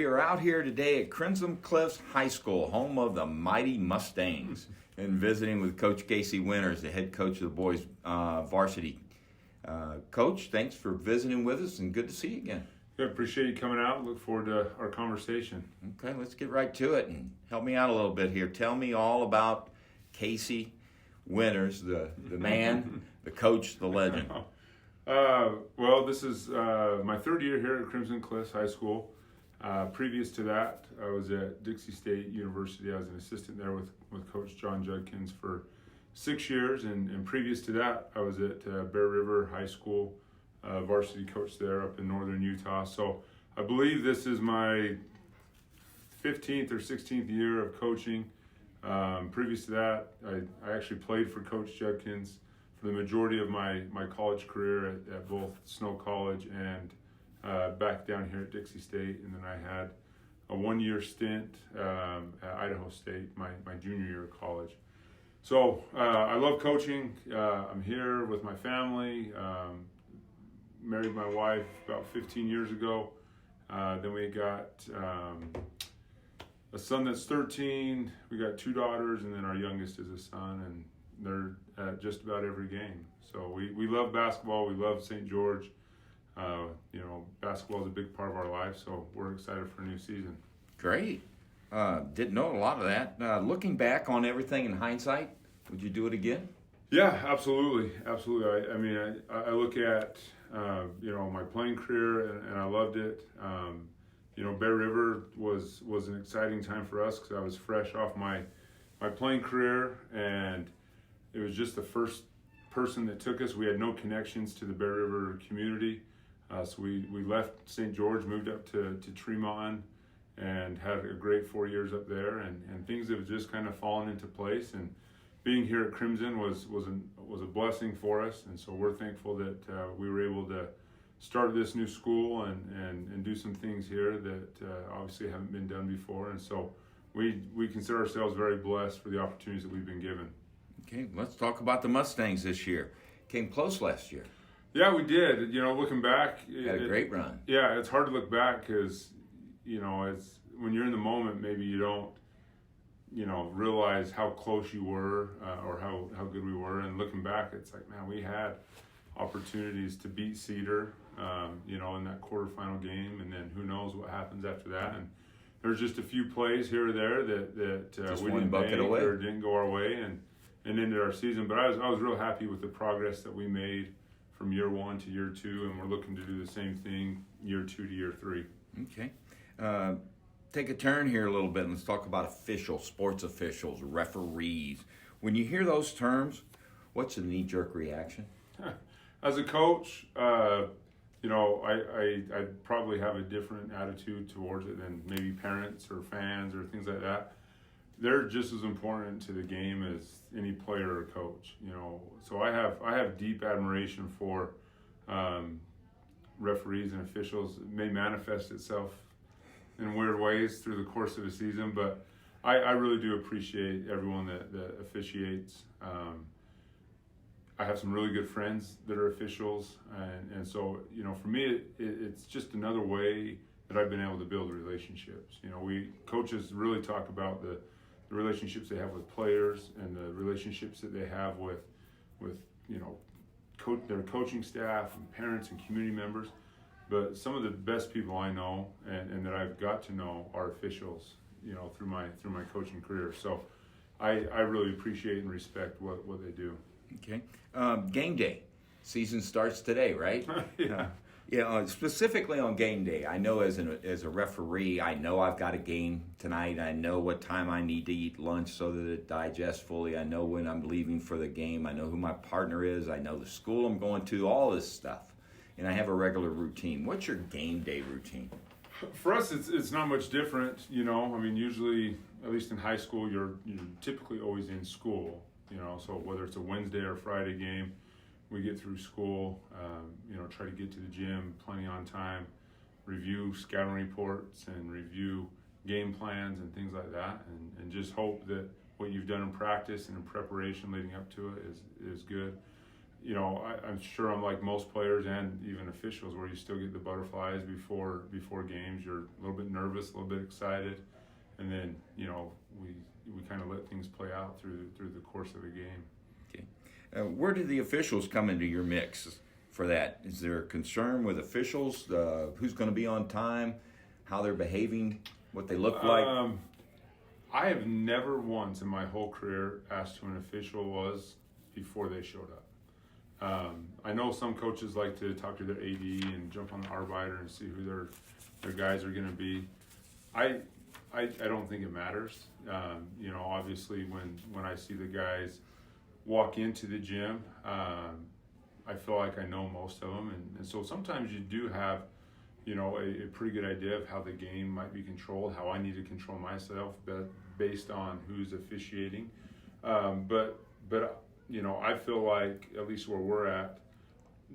are out here today at Crimson Cliffs High School, home of the mighty Mustangs, and visiting with Coach Kasey Winters, the head coach of the boys varsity. Coach, thanks for visiting with us, and good to see you again. Yeah, appreciate you coming out. Look forward to our conversation. Okay, let's get right to it, and help me out a little bit here. Tell me all about Kasey Winters, the man, the coach, the legend. Well, this is my third year here at Crimson Cliffs High School. Previous to that, I was at Dixie State University. I was an assistant there with Coach John Judkins for 6 years, and previous to that, I was at Bear River High School, varsity coach there up in northern Utah. So I believe this is my 15th or 16th year of coaching. Previous to that, I actually played for Coach Judkins for the majority of my college career at both Snow College and back down here at Dixie State. And then I had a 1-year stint at Idaho State, my junior year of college. So I love coaching. I'm here with my family. Married my wife about 15 years ago. Then we got a son that's 13. We got 2 daughters, and then our youngest is a son, and they're at just about every game. So we love basketball. We love St. George. Basketball is a big part of our life, so we're excited for a new season. Great. Didn't know a lot of that. Looking back on everything in hindsight, would you do it again? Yeah, absolutely. I look at my playing career, and I loved it. Bear River was an exciting time for us because I was fresh off my playing career, and it was just the first person that took us. We had no connections to the Bear River community, so we left St. George, moved up to Tremont, and had a great 4 years up there, and things have just kind of fallen into place. And being here at Crimson was a blessing for us, and so we're thankful that we were able to start this new school and do some things here that obviously haven't been done before. And so we consider ourselves very blessed for the opportunities that we've been given. Okay, let's talk about the Mustangs this year. Came close last year. Yeah, we did. Looking back, had a great run. Yeah, it's hard to look back because it's when you're in the moment, maybe you don't realize how close you were or how good we were. And looking back, it's like, man, we had opportunities to beat Cedar, in that quarterfinal game, and then who knows what happens after that. And there's just a few plays here or there that we didn't make or didn't go our way, and ended our season. But I was real happy with the progress that we made from year 1 to year 2, and we're looking to do the same thing year 2 to year 3. Okay. Take a turn here a little bit and let's talk about officials, sports officials, referees. When you hear those terms, what's the knee-jerk reaction? As a coach, I probably have a different attitude towards it than maybe parents or fans or things like that. They're just as important to the game as any player or coach. So I have deep admiration for referees and officials. It may manifest itself in weird ways through the course of a season, but I really do appreciate everyone that officiates. I have some really good friends that are officials, and so for me it's just another way that I've been able to build relationships. Coaches really talk about the relationships they have with players and the relationships that they have with their coaching staff and parents and community members. But some of the best people I know and that I've got to know are officials, through my coaching career. So I really appreciate and respect what they do. Okay. Game day. Season starts today, right? Yeah. Specifically on game day, I know as a referee, I know I've got a game tonight. I know what time I need to eat lunch so that it digests fully. I know when I'm leaving for the game. I know who my partner is. I know the school I'm going to, all this stuff. And I have a regular routine. What's your game day routine? For us, it's not much different. Usually, at least in high school, you're typically always in school. So whether it's a Wednesday or Friday game, we get through school, try to get to the gym plenty on time, review scouting reports and review game plans and things like that, and just hope that what you've done in practice and in preparation leading up to it is good. I'm sure I'm like most players and even officials, where you still get the butterflies before games. You're a little bit nervous, a little bit excited, and then we kind of let things play out through the course of the game. Okay, where do the officials come into your mix for that? Is there a concern with officials? Who's going to be on time? How they're behaving? What they look like? I have never once in my whole career asked who an official was before they showed up. I know some coaches like to talk to their AD and jump on the arbiter and see who their guys are going to be. I don't think it matters. Obviously when I see the guys walk into the gym, I feel like I know most of them, and so sometimes you do have a pretty good idea of how the game might be controlled, how I need to control myself based on who's officiating. But I feel like, at least where we're at,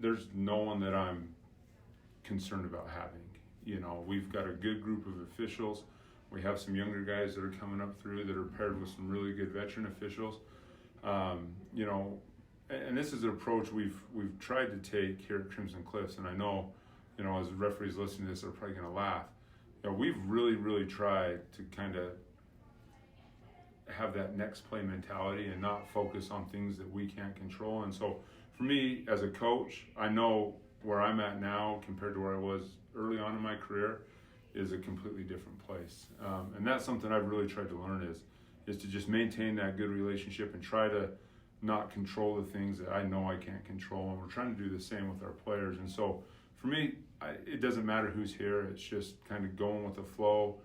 there's no one that I'm concerned about having. We've got a good group of officials. We have some younger guys that are coming up through that are paired with some really good veteran officials. And this is an approach we've tried to take here at Crimson Cliffs, and I know, as referees listening to this, they're probably going to laugh. We've really, really tried to kind of have that next play mentality and not focus on things that we can't control. And so for me as a coach, I know where I'm at now compared to where I was early on in my career is a completely different place. And that's something I've really tried to learn is to just maintain that good relationship and try to not control the things that I know I can't control. And we're trying to do the same with our players. And so for me, it doesn't matter who's here. It's just kind of going with the flow,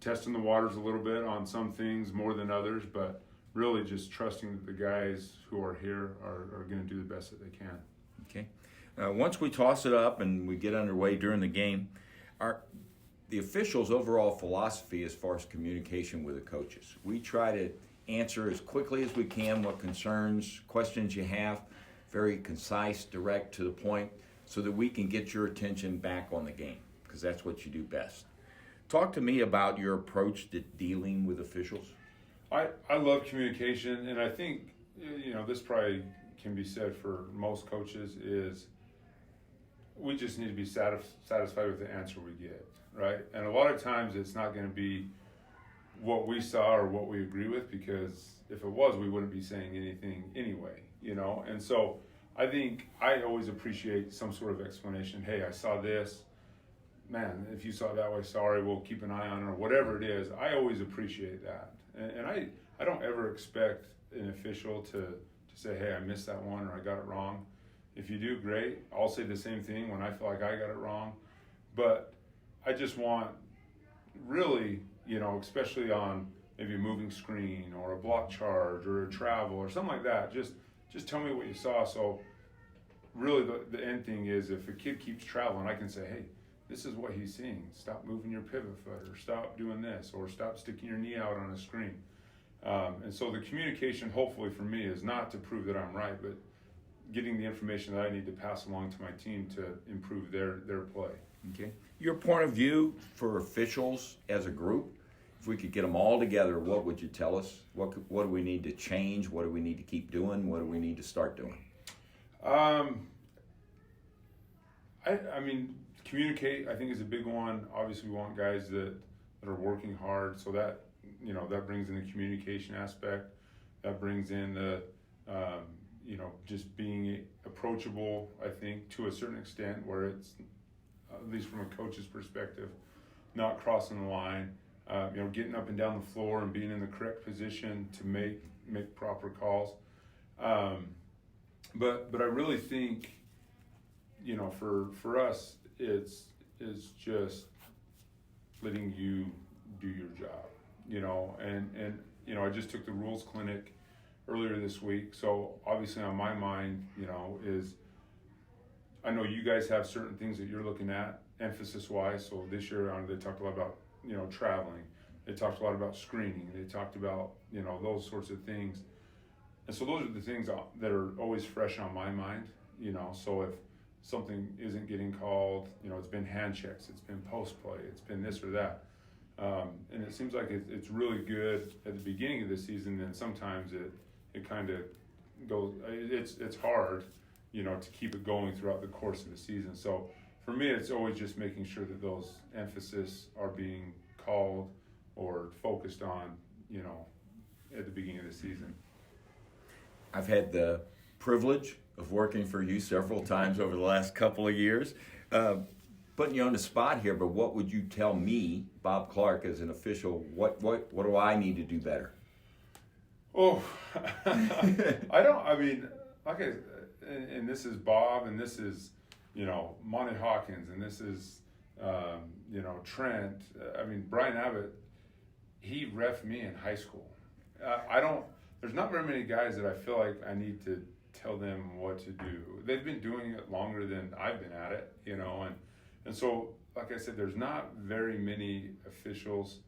testing the waters a little bit on some things more than others, but really just trusting that the guys who are here are going to do the best that they can. Okay. Once we toss it up and we get underway during the game, the officials' overall philosophy as far as communication with the coaches. We try to answer as quickly as we can what concerns, questions you have, very concise, direct, to the point, so that we can get your attention back on the game, because that's what you do best. Talk to me about your approach to dealing with officials. I love communication, and I think this probably can be said for most coaches, is we just need to be satisfied with the answer we get, right? And a lot of times it's not going to be what we saw or what we agree with, because if it was, we wouldn't be saying anything anyway, And so I think I always appreciate some sort of explanation. Hey, I saw this. Man, if you saw it that way, sorry, we'll keep an eye on it, or whatever it is. I always appreciate that. And I don't ever expect an official to say, hey, I missed that one, or I got it wrong. If you do, great. I'll say the same thing when I feel like I got it wrong. But I just want, really, especially on maybe a moving screen or a block charge or a travel or something like that, just tell me what you saw. So really the end thing is, if a kid keeps traveling, I can say, hey, this is what he's seeing. Stop moving your pivot foot, or stop doing this, or stop sticking your knee out on a screen. And so the communication, hopefully for me, is not to prove that I'm right, but getting the information that I need to pass along to my team to improve their play. Okay. Your point of view for officials as a group, if we could get them all together, what would you tell us? What do we need to change? What do we need to keep doing? What do we need to start doing? I mean, communicate, I think, is a big one. Obviously, we want guys that are working hard, so that that brings in the communication aspect. That brings in the just being approachable, I think, to a certain extent, where it's, at least from a coach's perspective, not crossing the line. Getting up and down the floor and being in the correct position to make proper calls. But I really think, for us, it's just letting you do your job, and I just took the rules clinic earlier this week. So obviously on my mind, is, I know you guys have certain things that you're looking at emphasis wise. So this year they talked a lot about, traveling. They talked a lot about screening. They talked about, those sorts of things. And so those are the things that are always fresh on my mind, so if something isn't getting called, it's been hand checks, it's been post play, it's been this or that. And it seems like it's really good at the beginning of the season, then sometimes it kind of goes. It's hard, to keep it going throughout the course of the season. So for me, it's always just making sure that those emphasis are being called or focused on, at the beginning of the season. I've had the privilege of working for you several times over the last couple of years. Putting you on the spot here, but what would you tell me, Bob Clark, as an official? What do I need to do better? Oh, and this is Bob, and this is, Monty Hawkins, and this is, Trent. Brian Abbott, he reffed me in high school. There's not very many guys that I feel like I need to tell them what to do. They've been doing it longer than I've been at it, and so, like I said, there's not very many officials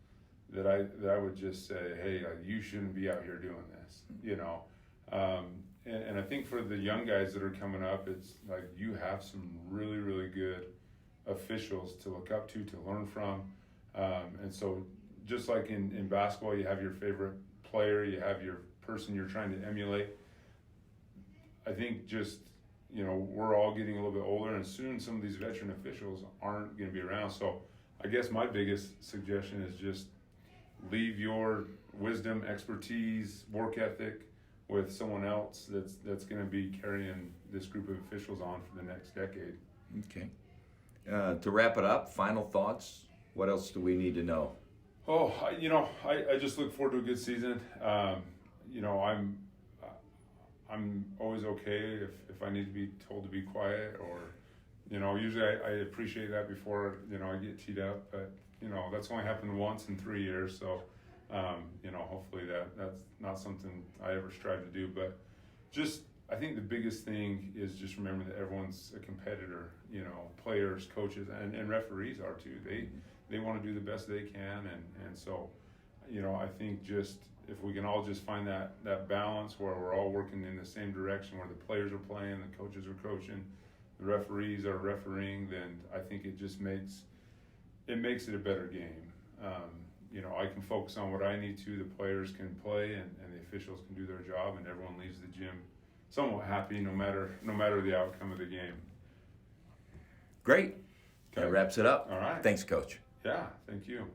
that I would just say, hey, you shouldn't be out here doing this, and I think for the young guys that are coming up, it's like you have some really, really good officials to look up to learn from, and so just like in basketball, you have your favorite player, you have your person you're trying to emulate. I think just, we're all getting a little bit older, and soon some of these veteran officials aren't going to be around. So I guess my biggest suggestion is just leave your wisdom, expertise, work ethic with someone else that's going to be carrying this group of officials on for the next decade. Okay. To wrap it up, final thoughts. What else do we need to know? Oh, I just look forward to a good season. I'm always okay if I need to be told to be quiet, or, usually I appreciate that before, I get teed up, but, that's only happened once in 3 years. So, hopefully that's not something I ever strive to do, but just, I think the biggest thing is just remember that everyone's a competitor, players, coaches, and referees are too. They want to do the best they can. And so, I think just, if we can all just find that balance where we're all working in the same direction, where the players are playing, the coaches are coaching, the referees are refereeing, then I think it just makes it a better game. I can focus on what I need to, the players can play, and the officials can do their job, and everyone leaves the gym somewhat happy no matter the outcome of the game. Great. Okay. That wraps it up. All right. Thanks, Coach. Yeah, thank you.